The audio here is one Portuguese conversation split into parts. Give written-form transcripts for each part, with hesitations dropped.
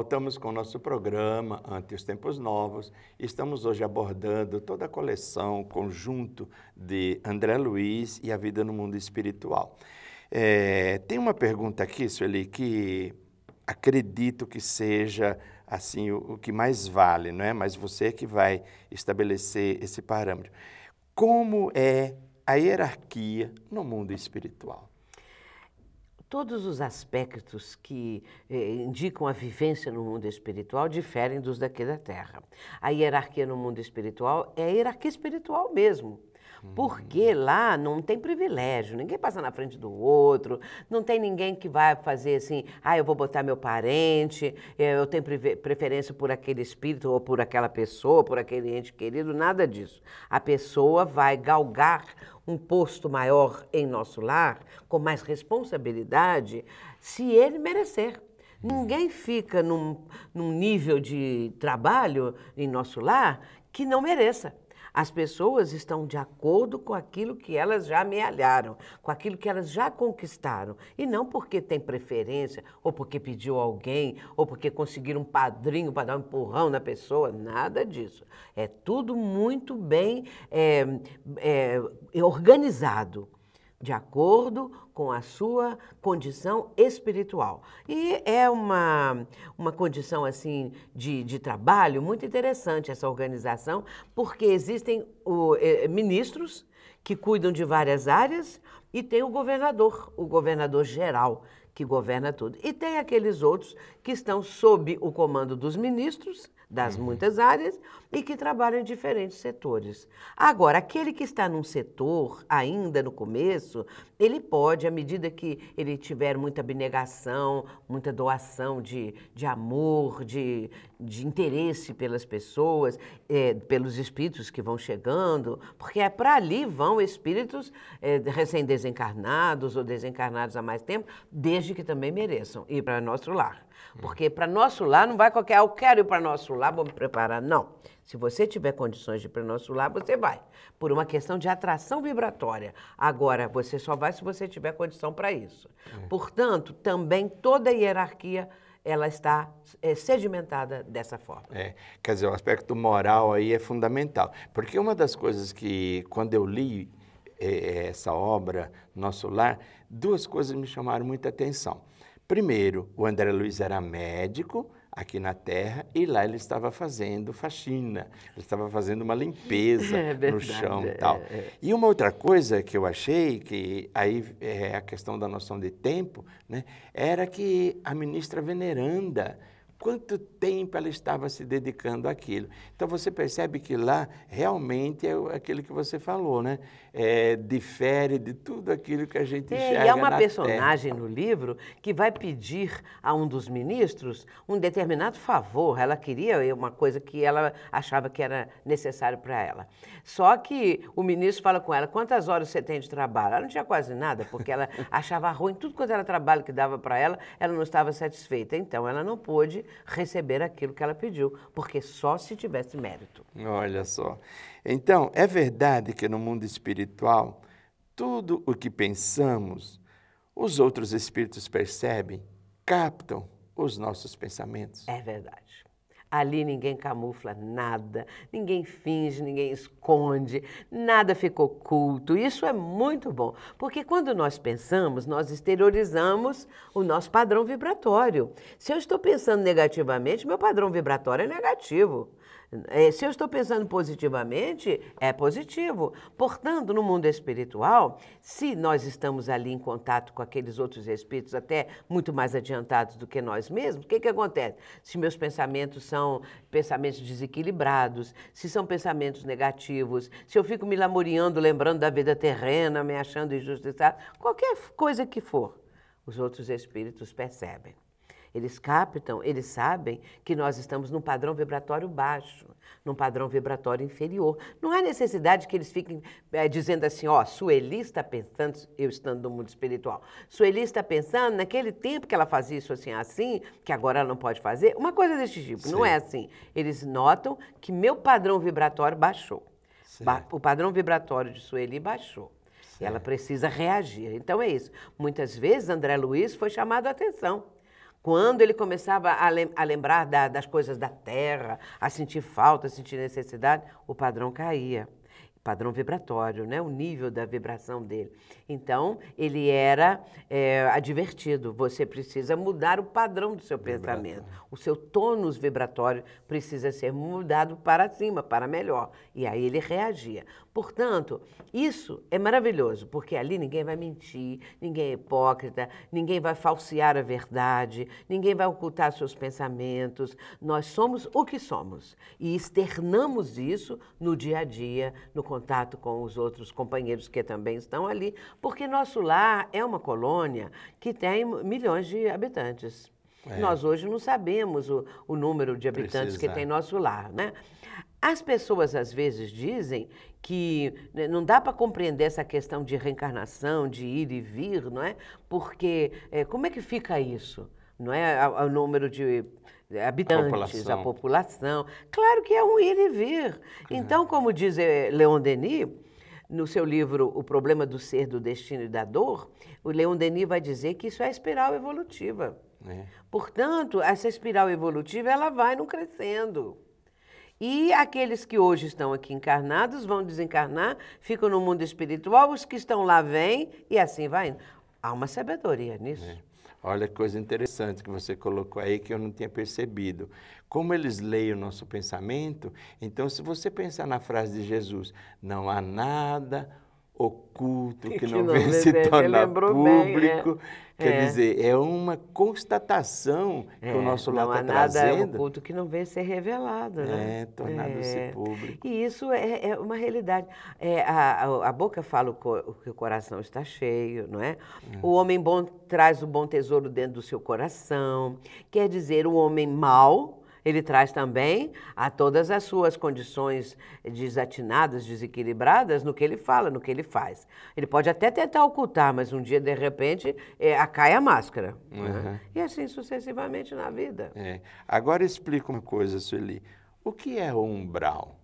voltamos com o nosso programa Ante os Tempos Novos. Estamos hoje abordando toda a coleção, conjunto de André Luiz e a vida no mundo espiritual. Tem uma pergunta aqui, Sueli, que acredito que seja assim o que mais vale, não é? Mas você é que vai estabelecer esse parâmetro. Como é a hierarquia no mundo espiritual? Todos os aspectos que indicam a vivência no mundo espiritual diferem dos daqui da Terra. A hierarquia no mundo espiritual é a hierarquia espiritual mesmo. Porque lá não tem privilégio, ninguém passa na frente do outro, não tem ninguém que vai fazer assim, eu vou botar meu parente, eu tenho preferência por aquele espírito ou por aquela pessoa, por aquele ente querido, nada disso. A pessoa vai galgar um posto maior em nosso lar, com mais responsabilidade, se ele merecer. Ninguém fica num nível de trabalho em nosso lar que não mereça. As pessoas estão de acordo com aquilo que elas já amealharam, com aquilo que elas já conquistaram. E não porque tem preferência, ou porque pediu alguém, ou porque conseguiram um padrinho para dar um empurrão na pessoa, nada disso. É tudo muito bem organizado, de acordo com a sua condição espiritual. E é uma condição assim de trabalho muito interessante essa organização, porque existem ministros que cuidam de várias áreas e tem o governador geral, que governa tudo. E tem aqueles outros que estão sob o comando dos ministros, das muitas áreas, e que trabalham em diferentes setores. Agora, aquele que está num setor, ainda no começo, ele pode, à medida que ele tiver muita abnegação, muita doação de amor, de interesse pelas pessoas, pelos espíritos que vão chegando, porque para ali vão espíritos recém-desencarnados ou desencarnados há mais tempo, desde que também mereçam ir para nosso lar. Porque para nosso lar não vai qualquer, eu quero ir para nosso lar, vou me preparar. Não. Se você tiver condições de ir para nosso lar, você vai. Por uma questão de atração vibratória. Agora, você só vai se você tiver condição para isso. Portanto, também toda a hierarquia ela está sedimentada dessa forma. Quer dizer, o aspecto moral aí é fundamental. Porque uma das coisas que, quando eu li essa obra, Nosso Lar, duas coisas me chamaram muita atenção. Primeiro, o André Luiz era médico aqui na Terra e lá ele estava fazendo faxina, ele estava fazendo uma limpeza no chão e tal. E uma outra coisa que eu achei, que aí é a questão da noção de tempo, né, era que a ministra veneranda, quanto tempo ela estava se dedicando àquilo. Então, você percebe que lá realmente é aquilo que você falou, né? Difere de tudo aquilo que a gente enxerga. E é uma personagem no livro que vai pedir a um dos ministros um determinado favor. Ela queria uma coisa que ela achava que era necessário para ela. Só que o ministro fala com ela, quantas horas você tem de trabalho? Ela não tinha quase nada, porque ela achava ruim tudo quanto era trabalho que dava para ela, ela não estava satisfeita. Então, ela não pôde receber aquilo que ela pediu, porque só se tivesse mérito. Olha só. Então, é verdade que no mundo espiritual, tudo o que pensamos, os outros espíritos percebem, captam os nossos pensamentos? É verdade. Ali ninguém camufla nada, ninguém finge, ninguém esconde, nada fica oculto. Isso é muito bom, porque quando nós pensamos, nós exteriorizamos o nosso padrão vibratório. Se eu estou pensando negativamente, meu padrão vibratório é negativo. Se eu estou pensando positivamente, é positivo. Portanto, no mundo espiritual, se nós estamos ali em contato com aqueles outros espíritos até muito mais adiantados do que nós mesmos, o que acontece? Se meus pensamentos são pensamentos desequilibrados, se são pensamentos negativos, se eu fico me lamuriando, lembrando da vida terrena, me achando injustiçado, qualquer coisa que for, os outros espíritos percebem. Eles captam, eles sabem que nós estamos num padrão vibratório baixo, num padrão vibratório inferior. Não há necessidade que eles fiquem dizendo assim, Sueli está pensando, eu estando no mundo espiritual, Sueli está pensando naquele tempo que ela fazia isso assim, que agora ela não pode fazer, uma coisa desse tipo. Sim. Não é assim. Eles notam que meu padrão vibratório baixou. O padrão vibratório de Sueli baixou. E ela precisa reagir. Então é isso. Muitas vezes André Luiz foi chamado a atenção. Quando ele começava a lembrar das coisas da terra, a sentir falta, a sentir necessidade, o padrão caía. Padrão vibratório, né? O nível da vibração dele. Então, ele era advertido. Você precisa mudar o padrão do seu pensamento. O seu tônus vibratório precisa ser mudado para cima, para melhor. E aí ele reagia. Portanto, isso é maravilhoso, porque ali ninguém vai mentir, ninguém é hipócrita, ninguém vai falsear a verdade, ninguém vai ocultar seus pensamentos. Nós somos o que somos e externamos isso no dia a dia, no contato com os outros companheiros que também estão ali, porque nosso lar é uma colônia que tem milhões de habitantes. Nós hoje não sabemos o número de habitantes que tem nosso lar, né? As pessoas às vezes dizem que não dá para compreender essa questão de reencarnação, de ir e vir, não é? Porque como é que fica isso? Não é o número de habitantes, a população. Claro que é um ir e vir. Então, como diz Leon Denis, no seu livro O Problema do Ser, do Destino e da Dor, o Leon Denis vai dizer que isso é a espiral evolutiva. Portanto, essa espiral evolutiva ela vai não crescendo. E aqueles que hoje estão aqui encarnados vão desencarnar, ficam no mundo espiritual, os que estão lá vêm e assim vai. Há uma sabedoria nisso. Olha que coisa interessante que você colocou aí que eu não tinha percebido. Como eles leem o nosso pensamento, então se você pensar na frase de Jesus, não há nada oculto que não venha se tornar público, quer dizer, é uma constatação que o nosso lar está trazendo. Não há nada oculto que não venha ser revelado, né? Tornado-se público. E isso é uma realidade. A boca fala que o coração está cheio, não é? O homem bom traz o bom tesouro dentro do seu coração. Quer dizer, o homem mau, ele traz também a todas as suas condições desatinadas, desequilibradas no que ele fala, no que ele faz. Ele pode até tentar ocultar, mas um dia, de repente, cai a máscara. Né? E assim sucessivamente na vida. Agora explica uma coisa, Sueli. O que é o umbral?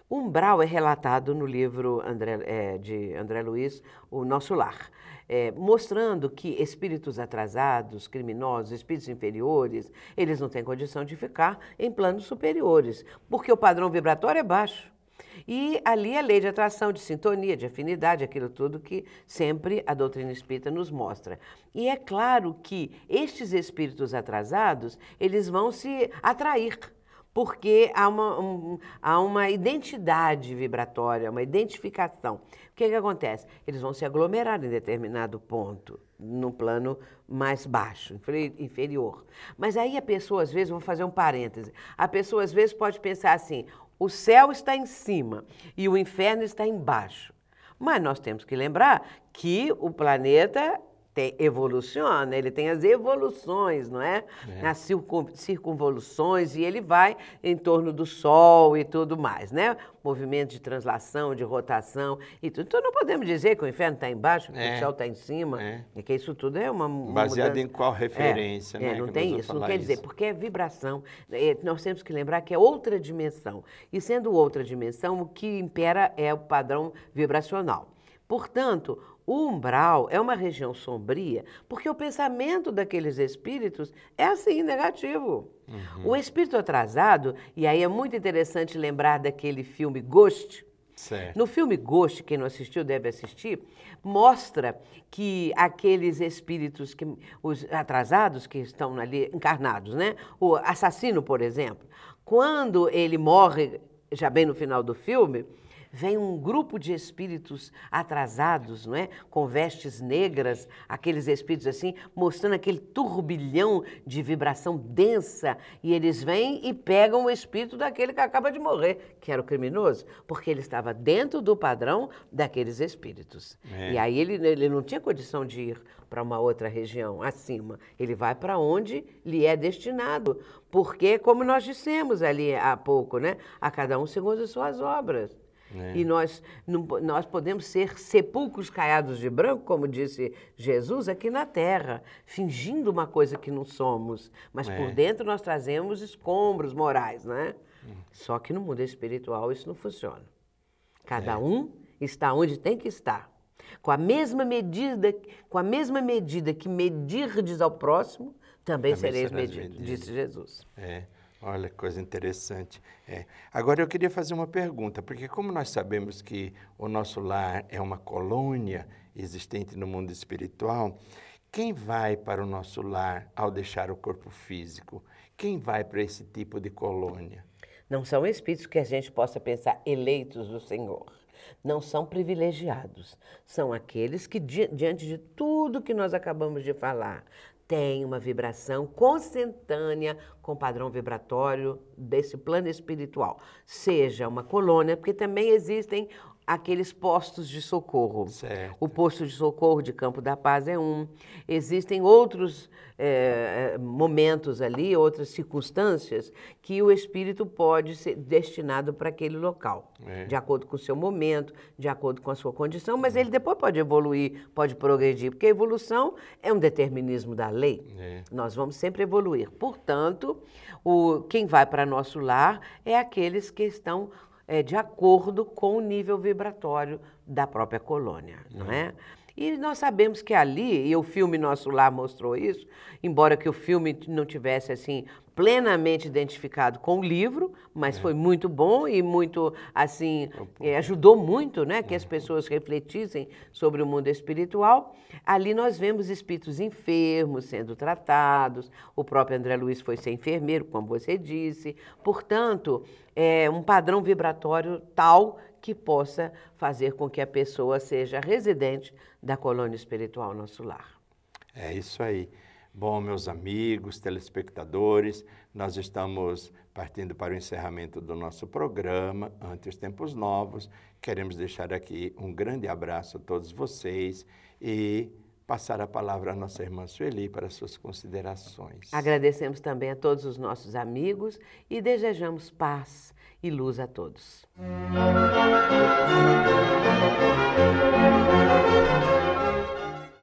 Umbral é relatado no livro de André Luiz, O Nosso Lar. Mostrando que espíritos atrasados, criminosos, espíritos inferiores, eles não têm condição de ficar em planos superiores, porque o padrão vibratório é baixo. E ali a lei de atração, de sintonia, de afinidade, aquilo tudo que sempre a doutrina espírita nos mostra. E é claro que estes espíritos atrasados, eles vão se atrair, porque há uma identidade vibratória, uma identificação. O que acontece? Eles vão se aglomerar em determinado ponto, no plano mais baixo, inferior. Mas aí a pessoa, às vezes, vou fazer um parêntese, a pessoa, às vezes, pode pensar assim, o céu está em cima e o inferno está embaixo. Mas nós temos que lembrar que o planeta evoluciona, ele tem as evoluções, não é? As circunvoluções, e ele vai em torno do Sol e tudo mais, né? Movimento de translação, de rotação e tudo. Então não podemos dizer que o inferno está embaixo, que o céu está em cima, e que isso tudo é uma baseado mudança. em qual referência, né? Não tem isso, não quer dizer, porque é vibração. Nós temos que lembrar que é outra dimensão. E sendo outra dimensão, o que impera é o padrão vibracional. Portanto, o umbral é uma região sombria, porque o pensamento daqueles espíritos é assim, negativo. O espírito atrasado, e aí é muito interessante lembrar daquele filme Ghost. Certo. No filme Ghost, quem não assistiu deve assistir, mostra que aqueles espíritos, os atrasados que estão ali encarnados, né? O assassino, por exemplo, quando ele morre, já bem no final do filme, vem um grupo de espíritos atrasados, não é? Com vestes negras, aqueles espíritos assim, mostrando aquele turbilhão de vibração densa, e eles vêm e pegam o espírito daquele que acaba de morrer, que era o criminoso, porque ele estava dentro do padrão daqueles espíritos. E aí ele não tinha condição de ir para uma outra região acima, ele vai para onde lhe é destinado, porque, como nós dissemos ali há pouco, né? A cada um segundo as suas obras. E nós podemos ser sepulcros caiados de branco, como disse Jesus, aqui na Terra, fingindo uma coisa que não somos, mas por dentro nós trazemos escombros morais, né? Só que no mundo espiritual isso não funciona. Cada um está onde tem que estar. Com a mesma medida que medirdes ao próximo, Também sereis serás medido, medido. disse Jesus. Olha que coisa interessante. Agora eu queria fazer uma pergunta, porque como nós sabemos que o nosso lar é uma colônia existente no mundo espiritual, quem vai para o nosso lar ao deixar o corpo físico? Quem vai para esse tipo de colônia? Não são espíritos que a gente possa pensar eleitos do Senhor. Não são privilegiados. São aqueles que, diante de tudo que nós acabamos de falar, têm uma vibração consentânea com o padrão vibratório desse plano espiritual. Seja uma colônia, porque também existem aqueles postos de socorro. Certo. O posto de socorro de Campo da Paz é um. Existem outros momentos ali, outras circunstâncias que o espírito pode ser destinado para aquele local, de acordo com o seu momento, de acordo com a sua condição, mas ele depois pode evoluir, pode progredir, porque a evolução é um determinismo da lei. Nós vamos sempre evoluir. Portanto, quem vai para nosso lar é aqueles que estão de acordo com o nível vibratório da própria colônia, não é? E nós sabemos que ali, e o filme Nosso Lar mostrou isso, embora que o filme não tivesse assim plenamente identificado com o livro, mas foi muito bom e muito assim ajudou muito, né, que as pessoas refletissem sobre o mundo espiritual. Ali nós vemos espíritos enfermos sendo tratados, o próprio André Luiz foi ser enfermeiro, como você disse. Portanto, é um padrão vibratório tal que possa fazer com que a pessoa seja residente da colônia espiritual Nosso Lar. É isso aí. Bom, meus amigos, telespectadores, nós estamos partindo para o encerramento do nosso programa, Ante os Tempos Novos. Queremos deixar aqui um grande abraço a todos vocês e passar a palavra à nossa irmã Sueli para suas considerações. Agradecemos também a todos os nossos amigos e desejamos paz e luz a todos.